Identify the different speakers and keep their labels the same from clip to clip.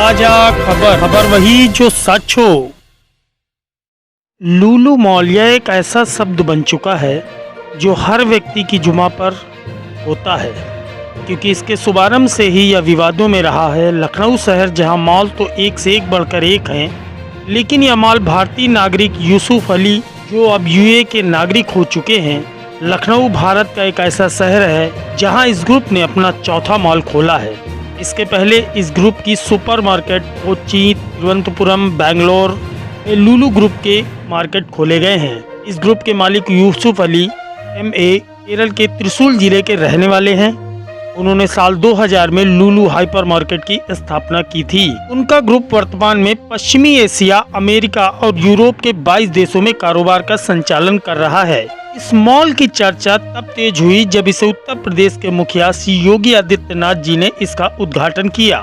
Speaker 1: ताजा खबर वही जो सच हो। लुलु मॉल यह एक ऐसा शब्द बन चुका है जो हर व्यक्ति की जुबान पर होता है, क्योंकि इसके शुभारंभ से ही यह विवादों में रहा है। लखनऊ शहर जहां मॉल तो एक से एक बढ़कर एक हैं, लेकिन यह मॉल भारतीय नागरिक यूसुफ अली जो अब यूए के नागरिक हो चुके हैं। लखनऊ भारत का एक ऐसा शहर है जहां इस ग्रुप ने अपना चौथा मॉल खोला है। इसके पहले इस ग्रुप की सुपरमार्केट कोच्चि, तिरुवनंतपुरम, बेंगलोर में लुलु ग्रुप के मार्केट खोले गए हैं। इस ग्रुप के मालिक यूसुफ अली MA केरल के त्रिशूल जिले के रहने वाले हैं। उन्होंने साल 2000 में लुलु हाइपर मार्केट की स्थापना की थी। उनका ग्रुप वर्तमान में पश्चिमी एशिया, अमेरिका और यूरोप के 22 देशों में कारोबार का संचालन कर रहा है। इस मॉल की चर्चा तब तेज हुई जब इसे उत्तर प्रदेश के मुखिया श्री योगी आदित्यनाथ जी ने इसका उद्घाटन किया।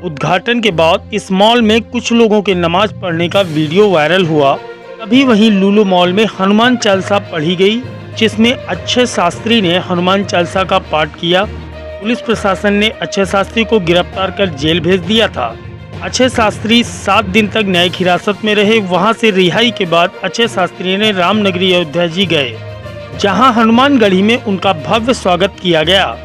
Speaker 1: उद्घाटन के बाद इस मॉल में कुछ लोगों के नमाज पढ़ने का वीडियो वायरल हुआ। तभी वहीं लुलु मॉल में हनुमान चालीसा पढ़ी गई, जिसमें अक्षय शास्त्री ने हनुमान चालीसा का पाठ किया। पुलिस प्रशासन ने अक्षय शास्त्री को गिरफ्तार कर जेल भेज दिया था। अक्षय शास्त्री 7 दिन तक न्यायिक हिरासत में रहे। वहां से रिहाई के बाद अक्षय शास्त्री ने रामनगरी अयोध्या जी गए, जहां हनुमानगढ़ी में उनका भव्य स्वागत किया गया।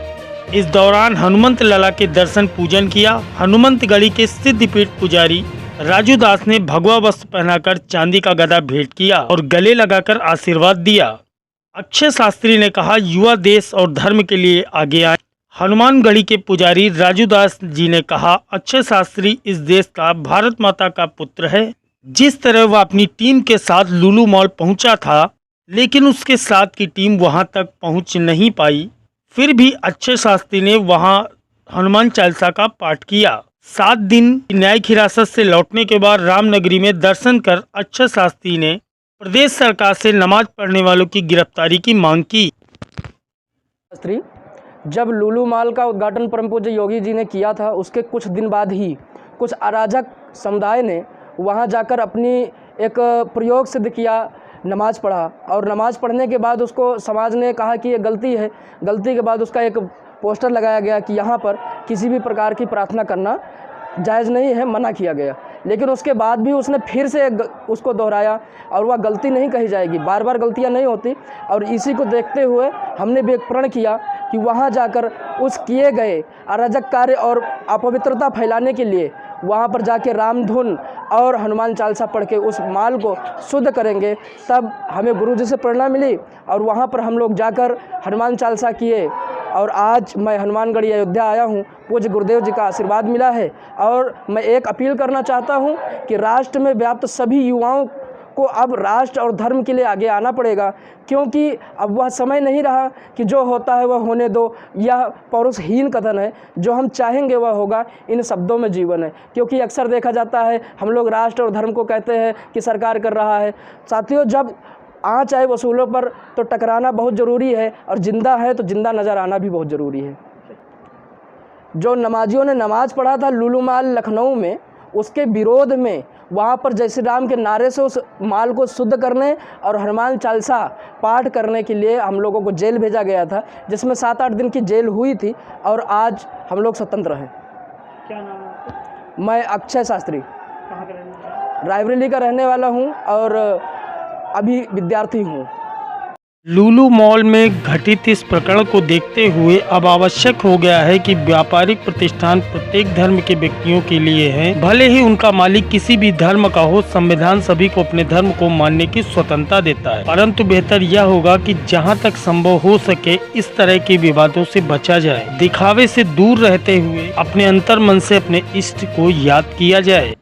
Speaker 1: इस दौरान हनुमंत लला के दर्शन पूजन किया। हनुमंतगढ़ी के सिद्धपीठ पुजारी राजू दास ने भगवा वस्त्र पहनाकर चांदी का गदा भेंट किया और गले लगाकर आशीर्वाद दिया। अक्षय शास्त्री ने कहा, युवा देश और धर्म के लिए आगे आए। हनुमानगढ़ी के पुजारी राजू दास जी ने कहा, अक्षय शास्त्री इस देश का भारत माता का पुत्र है। जिस तरह वह अपनी टीम के साथ लुलु मॉल पहुंचा था, लेकिन उसके साथ की टीम वहां तक पहुंच नहीं पाई। फिर भी अक्षय शास्त्री ने वहां हनुमान चालीसा का पाठ किया। 7 दिन न्यायिक हिरासत से लौटने के बाद रामनगरी में दर्शन कर अक्षय शास्त्री ने प्रदेश सरकार से नमाज पढ़ने वालों की गिरफ्तारी की मांग की।
Speaker 2: जब लुलु मॉल का उद्घाटन परम पूज्य योगी जी ने किया था, उसके कुछ दिन बाद ही कुछ अराजक समुदाय ने वहां जाकर अपनी एक प्रयोग सिद्ध किया, नमाज पढ़ा। और नमाज पढ़ने के बाद उसको समाज ने कहा कि ये गलती है। गलती के बाद उसका एक पोस्टर लगाया गया कि यहाँ पर किसी भी प्रकार की प्रार्थना करना जायज़ नहीं है, मना किया गया। लेकिन उसके बाद भी उसने फिर से उसको दोहराया और वह गलती नहीं कही जाएगी, बार बार गलतियां नहीं होती। और इसी को देखते हुए हमने भी एक प्रण किया कि वहां जाकर उस किए गए अराजक कार्य और अपवित्रता फैलाने के लिए वहां पर जाके रामधुन और हनुमान चालीसा पढ़ के उस माल को शुद्ध करेंगे। तब हमें गुरुजी से प्रेरणा मिली और वहां पर हम लोग जाकर हनुमान चालीसा किए। और आज मैं हनुमानगढ़ी अयोध्या आया हूँ, पूज्य गुरुदेव जी का आशीर्वाद मिला है। और मैं एक अपील करना चाहता हूँ कि राष्ट्र में व्याप्त सभी युवाओं को अब राष्ट्र और धर्म के लिए आगे आना पड़ेगा, क्योंकि अब वह समय नहीं रहा कि जो होता है वह होने दो। यह पौरुषहीन कथन है, जो हम चाहेंगे वह होगा, इन शब्दों में जीवन है। क्योंकि अक्सर देखा जाता है हम लोग राष्ट्र और धर्म को कहते हैं कि सरकार कर रहा है। साथियों, जब आँच आए वसूलों पर तो टकराना बहुत ज़रूरी है, और जिंदा है तो जिंदा नज़र आना भी बहुत ज़रूरी है। जो नमाजियों ने नमाज पढ़ा था लुलु मॉल लखनऊ में, उसके विरोध में वहाँ पर जय श्री राम के नारे से उस माल को शुद्ध करने और हनुमान चालीसा पाठ करने के लिए हम लोगों को जेल भेजा गया था, जिसमें 7-8 दिन की जेल हुई थी। और आज हम लोग स्वतंत्र हैं।
Speaker 1: क्या नाम है आपका?
Speaker 2: मैं अक्षय शास्त्री
Speaker 1: कहाँ का रहने वाला?
Speaker 2: रायबरेली का रहने वाला हूँ और अभी विद्यार्थी हूँ।
Speaker 1: लुलु मॉल में घटित इस प्रकरण को देखते हुए अब आवश्यक हो गया है कि व्यापारिक प्रतिष्ठान प्रत्येक धर्म के व्यक्तियों के लिए है, भले ही उनका मालिक किसी भी धर्म का हो। संविधान सभी को अपने धर्म को मानने की स्वतंत्रता देता है, परंतु बेहतर यह होगा कि जहां तक संभव हो सके इस तरह के विवादों से बचा जाए। दिखावे से दूर रहते हुए अपने अंतर मन से अपने इष्ट को याद किया जाए।